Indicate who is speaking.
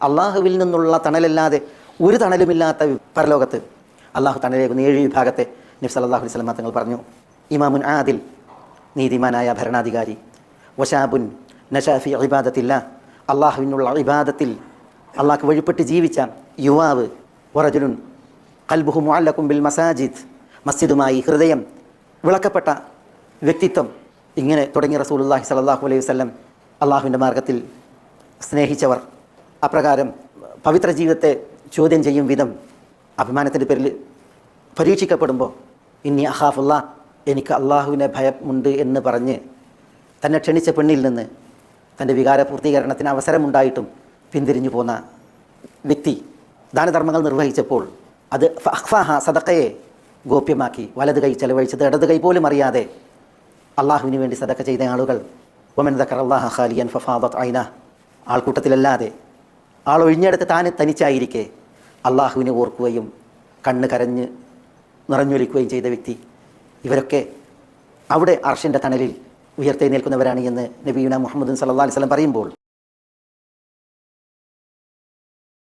Speaker 1: അള്ളാഹുവിൽ നിന്നുള്ള തണലല്ലാതെ ഒരു തണലുമില്ലാത്ത പരലോകത്ത് അള്ളാഹു തണലേകുന്ന 7 വിഭാഗത്തെ നബി സല്ലല്ലാഹു അലൈഹി വസല്ലം തങ്ങൾ പറഞ്ഞു. ഇമാമുൻ ആദിൽ, നീതിമാനായ ഭരണാധികാരി. വശാബുൻ നശാഫി ഇബാദത്തില്ല, അള്ളാഹുവിനുള്ള ഇബാദത്തിൽ അള്ളാഹ്ക്ക് വഴിപ്പെട്ട് ജീവിച്ച യുവാവ്. വറജുലുൻ ഖൽബുഹു മുഅല്ലഖുൻ ബിൽ മസാജിദ്, മസ്ജിദുമായി ഹൃദയം വിളക്കപ്പെട്ട വ്യക്തിത്വം. ഇങ്ങനെ തുടങ്ങി റസൂലുള്ളാഹി സ്വല്ലല്ലാഹു അലൈഹി വസല്ലം അള്ളാഹുവിൻ്റെ മാർഗത്തിൽ സ്നേഹിച്ചവർ. അപ്രകാരം പവിത്ര ജീവിതത്തെ ചോദ്യം ചെയ്യും വിധം അഭിമാനത്തിൻ്റെ പേരിൽ പരീക്ഷിക്കപ്പെടുമ്പോൾ ഇന്നി അഖാഫുല്ലാ, എനിക്ക് അള്ളാഹുവിനെ ഭയമുണ്ട് എന്ന് പറഞ്ഞ് തന്നെ ക്ഷണിച്ച പെണ്ണിൽ നിന്ന് തൻ്റെ വികാര പൂർത്തീകരണത്തിന് അവസരമുണ്ടായിട്ടും പിന്തിരിഞ്ഞു പോന്ന വ്യക്തി ദാനധർമ്മങ്ങൾ നിർവഹിച്ചപ്പോൾ അത് അഖ്ഫാഹ, സദഖയെ ഗോപ്യമാക്കി വലത് കൈ ചെലവഴിച്ചത് ഇടത് കൈ പോലും അറിയാതെ അള്ളാഹുവിന് വേണ്ടി സദഖ ചെയ്ത ആളുകൾ. വമൻ ദക്കറല്ലാഹ ഖാലിയൻ ഫഫാദത് ഐനാ, ആൾക്കൂട്ടത്തിലല്ലാതെ ആളൊഴിഞ്ഞെടുത്ത് തനിച്ചായിരിക്കെ അള്ളാഹുവിനെ ഓർക്കുകയും കണ്ണ് കരഞ്ഞ് നിറഞ്ഞൊലിക്കുകയും ചെയ്ത വ്യക്തി. ഇവരൊക്കെ അവിടെ അർശിൻ്റെ തണലിൽ ഉയർത്തെഴുന്നേൽക്കുന്നവരാണ് എന്ന് നബിയുനാ മുഹമ്മദ് സല്ലല്ലാഹു അലൈഹി വസല്ലം പറയുമ്പോൾ